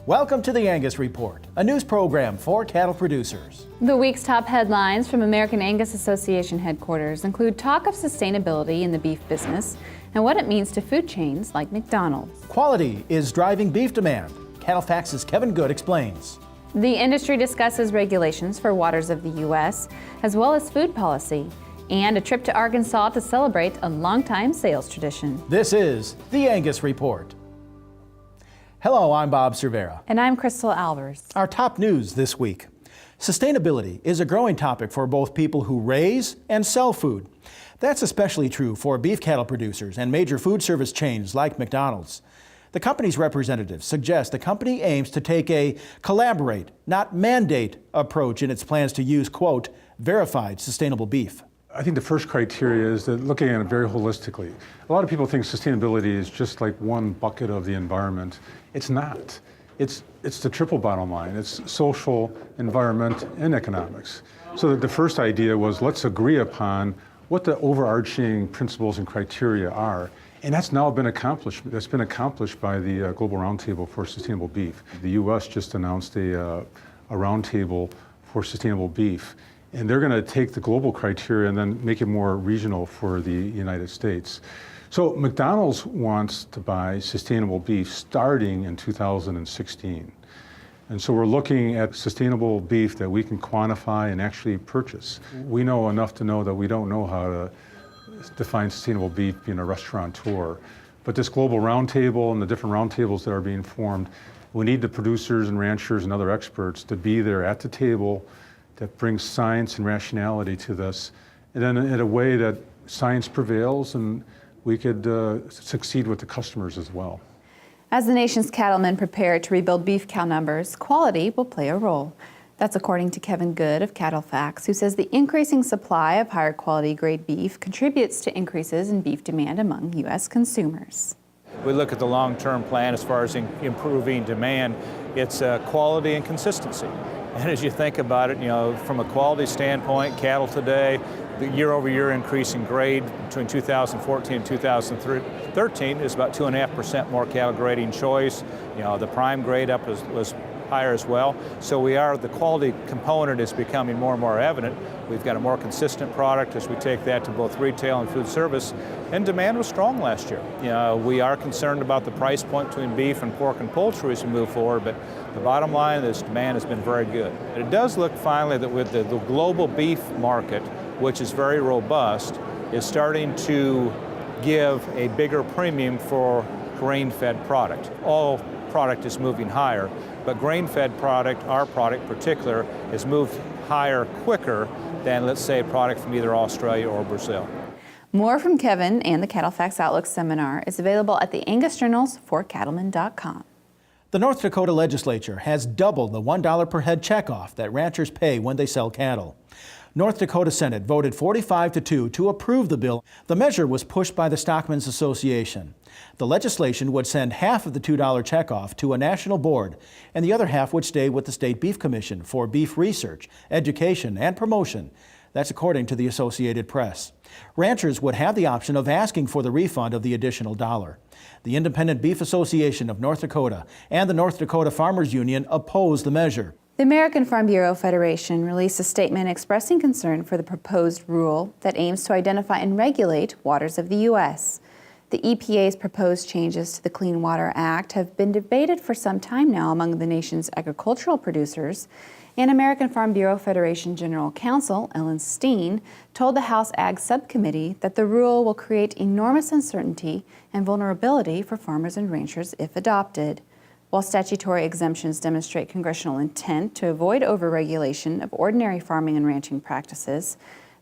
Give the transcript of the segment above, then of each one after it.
Welcome to the Angus Report, a news program for cattle producers. The week's top headlines from American Angus Association headquarters include talk of sustainability in the beef business and what it means to food chains like McDonald's. Quality is driving beef demand. CattleFax's Kevin Good explains. The industry discusses regulations for waters of the U.S., as well as food policy, and a trip to Arkansas to celebrate a longtime sales tradition. This is the Angus Report. Hello, I'm Bob Cervera. And I'm Crystal Albers. Our top news this week. Sustainability is a growing topic for both people who raise and sell food. That's especially true for beef cattle producers and major food service chains like McDonald's. The company's representatives suggest the company aims to take a collaborate, not mandate approach in its plans to use, quote, verified sustainable beef. I think the first criteria is that looking at it very holistically. A lot of people think sustainability is just like one bucket of the environment. It's not. It's the triple bottom line. It's social, environment, and economics. So the first idea was let's agree upon what the overarching principles and criteria are. And that's now been accomplished. That's been accomplished by the Global Roundtable for Sustainable Beef. The U.S. just announced a roundtable for sustainable beef. And they're going to take the global criteria and then make it more regional for the United States. So McDonald's wants to buy sustainable beef starting in 2016. And so we're looking at sustainable beef that we can quantify and actually purchase. We know enough to know that we don't know how to define sustainable beef being a restaurateur. But this global roundtable and the different roundtables that are being formed, we need the producers and ranchers and other experts to be there at the table that brings science and rationality to this, and then in a way that science prevails and we could succeed with the customers as well. As the nation's cattlemen prepare to rebuild beef cow numbers, quality will play a role. That's according to Kevin Good of CattleFax, who says the increasing supply of higher quality grade beef contributes to increases in beef demand among U.S. consumers. We look at the long-term plan as far as improving demand. It's quality and consistency. And as you think about it, from a quality standpoint, cattle today, the year-over-year increase in grade between 2014 and 2013 is about 2.5% more cattle grading choice. The prime grade up was higher as well. So the quality component is becoming more and more evident. We've got a more consistent product as we take that to both retail and food service. And demand was strong last year. We are concerned about the price point between beef and pork and poultry as we move forward, but the bottom line is demand has been very good. It does look finally that with the global beef market, which is very robust, is starting to give a bigger premium for grain-fed product. All product is moving higher, but grain-fed product, our product in particular, has moved higher quicker than, let's say, a product from either Australia or Brazil. More from Kevin and the CattleFax Outlook seminar is available at the Angus Journal's forcattlemen.com. The North Dakota legislature has doubled the $1 per head checkoff that ranchers pay when they sell cattle. North Dakota Senate voted 45-2 to approve the bill. The measure was pushed by the Stockmen's Association. The legislation would send half of the $2 checkoff to a national board, and the other half would stay with the State Beef Commission for beef research, education, and promotion. That's according to the Associated Press. Ranchers would have the option of asking for the refund of the additional dollar. The Independent Beef Association of North Dakota and the North Dakota Farmers Union oppose the measure. The American Farm Bureau Federation released a statement expressing concern for the proposed rule that aims to identify and regulate waters of the U.S. The EPA's proposed changes to the Clean Water Act have been debated for some time now among the nation's agricultural producers, and American Farm Bureau Federation General Counsel Ellen Steen told the House Ag Subcommittee that the rule will create enormous uncertainty and vulnerability for farmers and ranchers if adopted. While statutory exemptions demonstrate congressional intent to avoid overregulation of ordinary farming and ranching practices,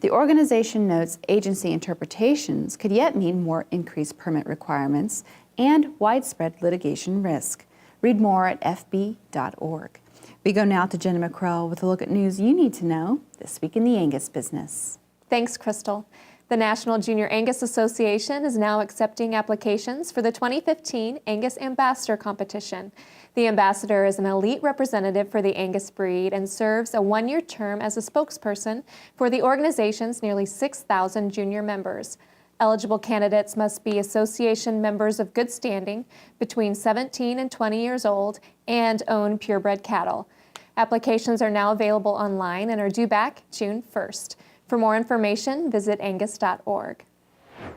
the organization notes agency interpretations could yet mean more increased permit requirements and widespread litigation risk. Read more at fb.org. We go now to Jenna McCrell with a look at news you need to know this week in the Angus business. Thanks, Crystal. The National Junior Angus Association is now accepting applications for the 2015 Angus Ambassador Competition. The ambassador is an elite representative for the Angus breed and serves a one-year term as a spokesperson for the organization's nearly 6,000 junior members. Eligible candidates must be association members of good standing, between 17 and 20 years old, and own purebred cattle. Applications are now available online and are due back June 1st. For more information, visit angus.org.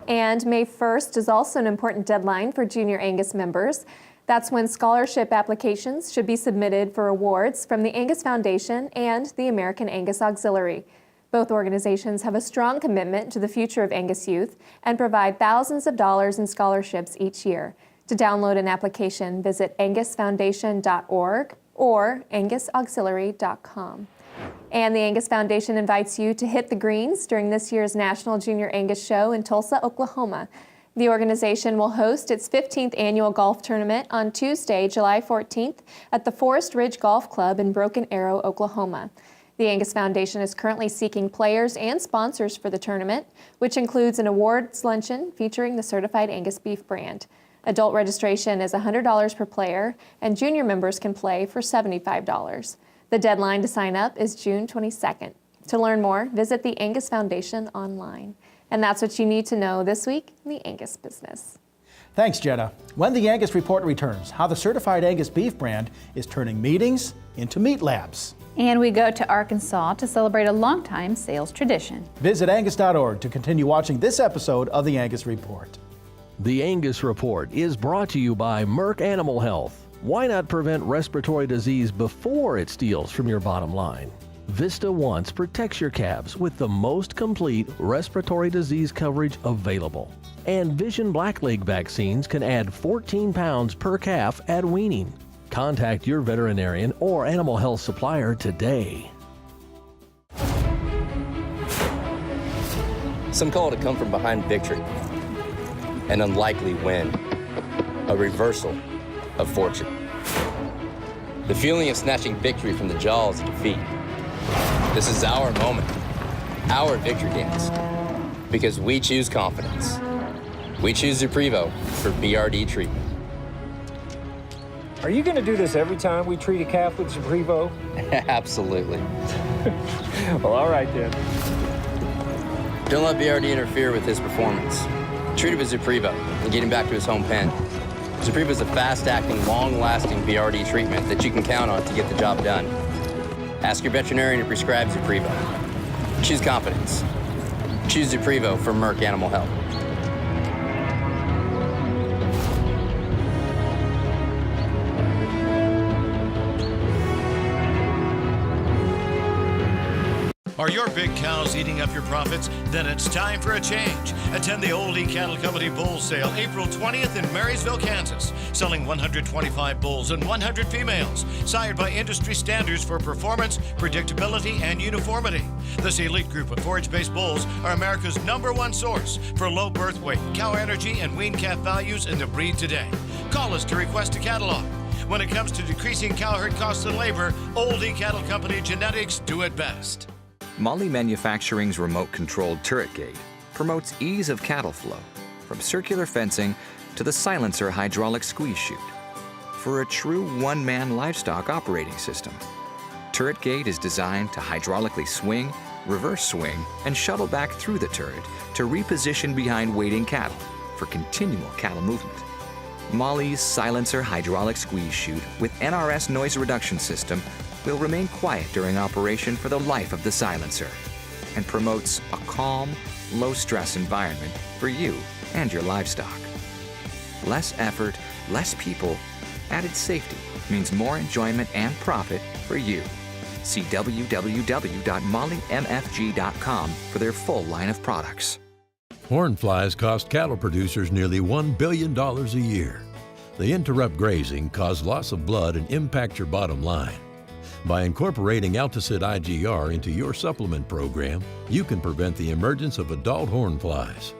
And May 1st is also an important deadline for Junior Angus members. That's when scholarship applications should be submitted for awards from the Angus Foundation and the American Angus Auxiliary. Both organizations have a strong commitment to the future of Angus youth and provide thousands of dollars in scholarships each year. To download an application, visit angusfoundation.org or angusauxiliary.com. And the Angus Foundation invites you to hit the greens during this year's National Junior Angus Show in Tulsa, Oklahoma. The organization will host its 15th annual golf tournament on Tuesday, July 14th at the Forest Ridge Golf Club in Broken Arrow, Oklahoma. The Angus Foundation is currently seeking players and sponsors for the tournament, which includes an awards luncheon featuring the certified Angus beef brand. Adult registration is $100 per player, and junior members can play for $75. The deadline to sign up is June 22nd. To learn more, visit the Angus Foundation online. And that's what you need to know this week in the Angus business. Thanks, Jenna. When the Angus Report returns, how the certified Angus beef brand is turning meetings into meat labs. And we go to Arkansas to celebrate a longtime sales tradition. Visit angus.org to continue watching this episode of the Angus Report. The Angus Report is brought to you by Merck Animal Health. Why not prevent respiratory disease before it steals from your bottom line? Vista Once protects your calves with the most complete respiratory disease coverage available. And Vision Blackleg vaccines can add 14 pounds per calf at weaning. Contact your veterinarian or animal health supplier today. Some call it a come-from-behind victory, an unlikely win, a reversal of fortune. The feeling of snatching victory from the jaws of defeat. This is our moment, our victory dance, because we choose confidence. We choose Zuprevo for BRD treatment. Are you going to do this every time we treat a calf with Zuprevo? Absolutely. Well, all right then. Don't let BRD interfere with his performance. Treat it with Zuprevo and get him back to his home pen. Zuprevo is a fast-acting, long-lasting BRD treatment that you can count on to get the job done. Ask your veterinarian to prescribe Zuprevo. Choose confidence. Choose Zuprevo from Merck Animal Health. Are your big cows eating up your profits? Then it's time for a change. Attend the Oldie Cattle Company Bull Sale, April 20th in Marysville, Kansas. Selling 125 bulls and 100 females, sired by industry standards for performance, predictability, and uniformity. This elite group of forage-based bulls are America's #1 source for low birth weight, cow energy, and wean calf values in the breed today. Call us to request a catalog. When it comes to decreasing cow herd costs and labor, Oldie Cattle Company genetics do it best. Molly Manufacturing's remote-controlled turret gate promotes ease of cattle flow, from circular fencing to the silencer hydraulic squeeze chute. For a true one-man livestock operating system, turret gate is designed to hydraulically swing, reverse swing, and shuttle back through the turret to reposition behind waiting cattle for continual cattle movement. Molly's silencer hydraulic squeeze chute with NRS noise reduction system will remain quiet during operation for the life of the silencer and promotes a calm, low-stress environment for you and your livestock. Less effort, less people, added safety means more enjoyment and profit for you. See www.mollymfg.com for their full line of products. Horn flies cost cattle producers nearly $1 billion a year. They interrupt grazing, cause loss of blood, and impact your bottom line. By incorporating Alticid IGR into your supplement program, you can prevent the emergence of adult horn flies.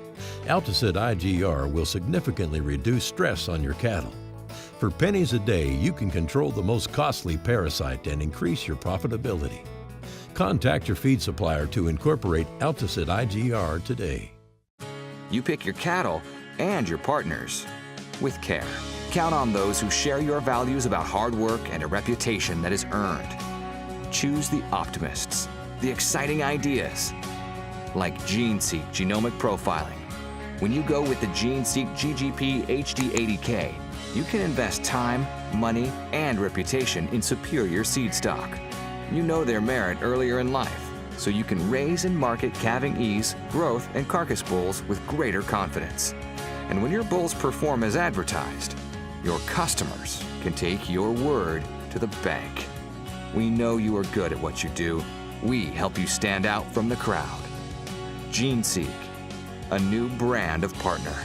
Alticid IGR will significantly reduce stress on your cattle. For pennies a day, you can control the most costly parasite and increase your profitability. Contact your feed supplier to incorporate Alticid IGR today. You pick your cattle and your partners with care. Count on those who share your values about hard work and a reputation that is earned. Choose the optimists, the exciting ideas, like GeneSeek genomic profiling, When you go with the GeneSeek GGP HD80K, you can invest time, money, and reputation in superior seed stock. You know their merit earlier in life, so you can raise and market calving ease, growth, and carcass bulls with greater confidence. And when your bulls perform as advertised, your customers can take your word to the bank. We know you are good at what you do. We help you stand out from the crowd. GeneSeek, a new brand of partner.